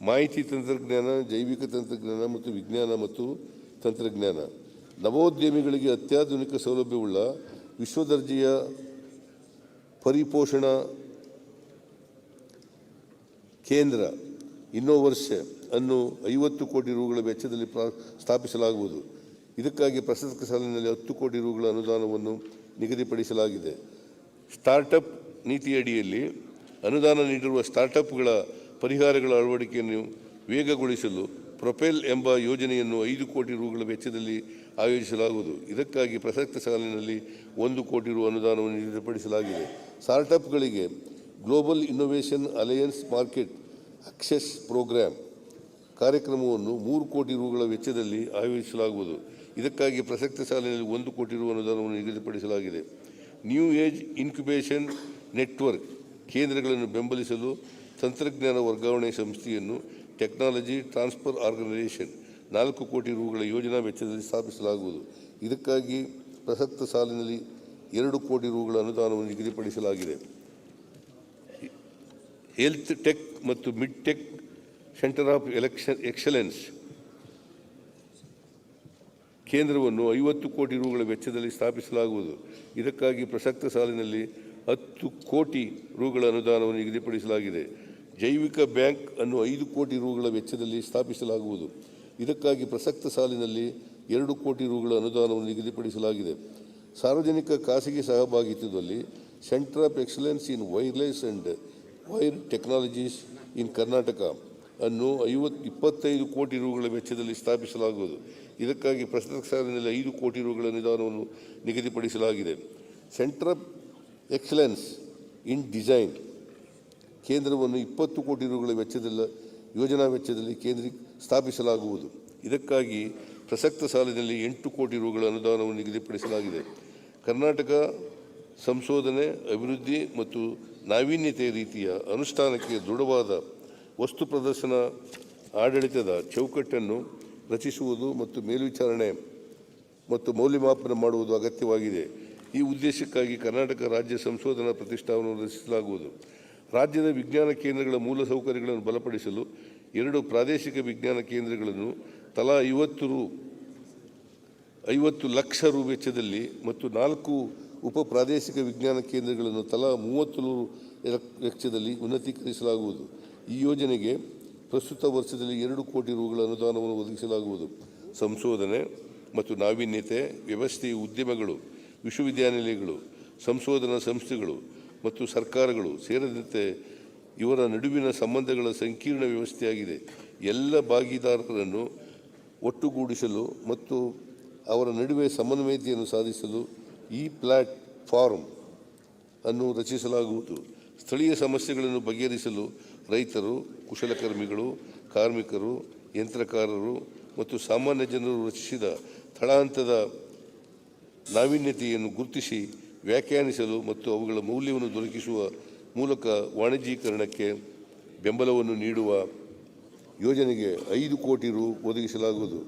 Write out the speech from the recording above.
ಮಾಹಿತಿ ತಂತ್ರಜ್ಞಾನ, ಜೈವಿಕ ತಂತ್ರಜ್ಞಾನ ಮತ್ತು ವಿಜ್ಞಾನ ಮತ್ತು ತಂತ್ರಜ್ಞಾನ. ನವೋದ್ಯಮಿಗಳಿಗೆ ಅತ್ಯಾಧುನಿಕ ಸೌಲಭ್ಯವುಳ್ಳ ವಿಶ್ವದರ್ಜೆಯ ಪರಿಪೋಷಣಾ ಕೇಂದ್ರ ಇನ್ನೋವರ್ಸ್ ಅನ್ನು 50 ಕೋಟಿ ರುಗಳ ವೆಚ್ಚದಲ್ಲಿ ಸ್ಥಾಪಿಸಲಾಗುವುದು. ಇದಕ್ಕಾಗಿ ಪ್ರಸಕ್ತ ಸಾಲಿನಲ್ಲಿ 10 ಕೋಟಿ ರುಗಳ ಅನುದಾನವನ್ನು ನಿಗದಿಪಡಿಸಲಾಗಿದೆ. ಸ್ಟಾರ್ಟಪ್ ನೀತಿಯಡಿಯಲ್ಲಿ ಅನುದಾನ ನೀಡಿರುವ ಸ್ಟಾರ್ಟಪ್ಗಳ ಪರಿಹಾರಗಳ ಅಳವಡಿಕೆಯನ್ನು ವೇಗಗೊಳಿಸಲು ಪ್ರೊಪೆಲ್ ಎಂಬ ಯೋಜನೆಯನ್ನು 5 ಕೋಟಿ ರುಗಳ ವೆಚ್ಚದಲ್ಲಿ ಆಯೋಜಿಸಲಾಗುವುದು. ಇದಕ್ಕಾಗಿ ಪ್ರಸಕ್ತ ಸಾಲಿನಲ್ಲಿ 1 ಕೋಟಿ ರು ಅನುದಾನವನ್ನು ನಿಗದಿಪಡಿಸಲಾಗಿದೆ. ಸ್ಟಾರ್ಟಪ್ಗಳಿಗೆ global innovation alliance market access programme ಕಾರ್ಯಕ್ರಮವನ್ನು 3 ಕೋಟಿ ರುಗಳ ವೆಚ್ಚದಲ್ಲಿ ಆಯೋಜಿಸಲಾಗುವುದು. ಇದಕ್ಕಾಗಿ ಪ್ರಸಕ್ತ ಸಾಲಿನಲ್ಲಿ 1 ಕೋಟಿ ರು ಅನುದಾನವನ್ನು ನಿಗದಿಪಡಿಸಲಾಗಿದೆ. ನ್ಯೂ ಏಜ್ ಇನ್ಕ್ಯುಬೇಷನ್ ನೆಟ್ವರ್ಕ್ ಕೇಂದ್ರಗಳನ್ನು ಬೆಂಬಲಿಸಲು ತಂತ್ರಜ್ಞಾನ ವರ್ಗಾವಣೆ ಸಂಸ್ಥೆಯನ್ನು ಟೆಕ್ನಾಲಜಿ ಟ್ರಾನ್ಸ್ಫರ್ ಆರ್ಗನೈಸೇಷನ್ 4 ಕೋಟಿ ರುಗಳ ಯೋಜನಾ ವೆಚ್ಚದಲ್ಲಿ ಸ್ಥಾಪಿಸಲಾಗುವುದು. ಇದಕ್ಕಾಗಿ ಪ್ರಸಕ್ತ ಸಾಲಿನಲ್ಲಿ 2 ಕೋಟಿ ರುಗಳ ಅನುದಾನವನ್ನು ನಿಗದಿಪಡಿಸಲಾಗಿದೆ. ಹೆಲ್ತ್ ಟೆಕ್ ಮತ್ತು mid tech centre of excellence ಕೇಂದ್ರವನ್ನು 50 ಕೋಟಿ ರುಗಳ ವೆಚ್ಚದಲ್ಲಿ ಸ್ಥಾಪಿಸಲಾಗುವುದು. ಇದಕ್ಕಾಗಿ ಪ್ರಸಕ್ತ ಸಾಲಿನಲ್ಲಿ 10 ಕೋಟಿ ರುಗಳ ಅನುದಾನವನ್ನು ನಿಗದಿಪಡಿಸಲಾಗಿದೆ. ಜೈವಿಕ ಬ್ಯಾಂಕ್ ಅನ್ನು 5 ಕೋಟಿ ರುಗಳ ವೆಚ್ಚದಲ್ಲಿ ಸ್ಥಾಪಿಸಲಾಗುವುದು. ಇದಕ್ಕಾಗಿ ಪ್ರಸಕ್ತ ಸಾಲಿನಲ್ಲಿ 2 ಕೋಟಿ ರುಗಳ ಅನುದಾನವನ್ನು ನಿಗದಿಪಡಿಸಲಾಗಿದೆ. ಸಾರ್ವಜನಿಕ ಖಾಸಗಿ ಸಹಭಾಗಿತ್ವದಲ್ಲಿ centre of excellence in wireless and wire technologies in Karnataka ಅನ್ನು 25 ಕೋಟಿ ರುಗಳ ವೆಚ್ಚದಲ್ಲಿ ಸ್ಥಾಪಿಸಲಾಗುವುದು. ಇದಕ್ಕಾಗಿ ಪ್ರಸಕ್ತ ಸಾಲಿನಲ್ಲಿ 5 ಕೋಟಿ ರುಗಳ ಅನುದಾನವನ್ನು ನಿಗದಿಪಡಿಸಲಾಗಿದೆ. Centre of excellence in design ಕೇಂದ್ರವನ್ನು 20 ಕೋಟಿ ರುಗಳ ವೆಚ್ಚದಲ್ಲಿ ಯೋಜನಾ ವೆಚ್ಚದಲ್ಲಿ ಸ್ಥಾಪಿಸಲಾಗುವುದು. ಇದಕ್ಕಾಗಿ ಪ್ರಸಕ್ತ ಸಾಲಿನಲ್ಲಿ 8 ಕೋಟಿ ರುಗಳ ಅನುದಾನವನ್ನು ನಿಗದಿಪಡಿಸಲಾಗಿದೆ. ಕರ್ನಾಟಕ ಸಂಶೋಧನೆ, ಅಭಿವೃದ್ಧಿ ಮತ್ತು ನಾವೀನ್ಯತೆಯ ರೀತಿಯ ಅನುಷ್ಠಾನಕ್ಕೆ ದೃಢವಾದ ವಸ್ತು ಪ್ರದರ್ಶನ ಆಡಳಿತದ ಚೌಕಟ್ಟನ್ನು ರಚಿಸುವುದು ಮತ್ತು ಮೇಲ್ವಿಚಾರಣೆ ಮತ್ತು ಮೌಲ್ಯಮಾಪನ ಮಾಡುವುದು ಅಗತ್ಯವಾಗಿದೆ. ಈ ಉದ್ದೇಶಕ್ಕಾಗಿ ಕರ್ನಾಟಕ ರಾಜ್ಯ ಸಂಶೋಧನಾ ಪ್ರತಿಷ್ಠಾನವನ್ನು ರಚಿಸಲಾಗುವುದು. ರಾಜ್ಯದ ವಿಜ್ಞಾನ ಕೇಂದ್ರಗಳ ಮೂಲಸೌಕರ್ಯಗಳನ್ನು ಬಲಪಡಿಸಲು 2 ಪ್ರಾದೇಶಿಕ ವಿಜ್ಞಾನ ಕೇಂದ್ರಗಳನ್ನು ತಲಾ 50 ಲಕ್ಷ ರು ವೆಚ್ಚದಲ್ಲಿ ಮತ್ತು 4 ಉಪ ಪ್ರಾದೇಶಿಕ ವಿಜ್ಞಾನ ಕೇಂದ್ರಗಳನ್ನು ತಲಾ 30 ವೆಚ್ಚದಲ್ಲಿ ಉನ್ನತೀಕರಿಸಲಾಗುವುದು. ಈ ಯೋಜನೆಗೆ ಪ್ರಸ್ತುತ ವರ್ಷದಲ್ಲಿ 2 ಕೋಟಿ ರುಗಳ ಅನುದಾನವನ್ನು ಒದಗಿಸಲಾಗುವುದು. ಸಂಶೋಧನೆ ಮತ್ತು ನಾವೀನ್ಯತೆ ವ್ಯವಸ್ಥೆಯ ಉದ್ಯಮಗಳು, ವಿಶ್ವವಿದ್ಯಾನಿಲಯಗಳು, ಸಂಶೋಧನಾ ಸಂಸ್ಥೆಗಳು ಮತ್ತು ಸರ್ಕಾರಗಳು ಸೇರಿದಂತೆ ಇವರ ನಡುವಿನ ಸಂಬಂಧಗಳ ಸಂಕೀರ್ಣ ವ್ಯವಸ್ಥೆಯಾಗಿದೆ. ಎಲ್ಲ ಭಾಗಿದಾರರನ್ನು ಒಟ್ಟುಗೂಡಿಸಲು ಮತ್ತು ಅವರ ನಡುವೆ ಸಮನ್ವಯತೆಯನ್ನು ಸಾಧಿಸಲು ಈ ಪ್ಲಾಟ್ಫಾರ್ಮ್ ಅನ್ನು ರಚಿಸಲಾಗುವುದು. ಸ್ಥಳೀಯ ಸಮಸ್ಯೆಗಳನ್ನು ಬಗೆಹರಿಸಲು ರೈತರು, ಕುಶಲಕರ್ಮಿಗಳು, ಕಾರ್ಮಿಕರು, ಯಂತ್ರಕಾರರು ಮತ್ತು ಸಾಮಾನ್ಯ ಜನರು ರಚಿಸಿದ ತಳಹಂತದ ನಾವೀನ್ಯತೆಯನ್ನು ಗುರುತಿಸಿ ವ್ಯಾಖ್ಯಾನಿಸಲು ಮತ್ತು ಅವುಗಳ ಮೌಲ್ಯವನ್ನು ದೊರಕಿಸುವ ಮೂಲಕ ವಾಣಿಜ್ಯೀಕರಣಕ್ಕೆ ಬೆಂಬಲವನ್ನು ನೀಡುವ ಯೋಜನೆಗೆ 5 ಕೋಟಿ ರು ಒದಗಿಸಲಾಗುವುದು.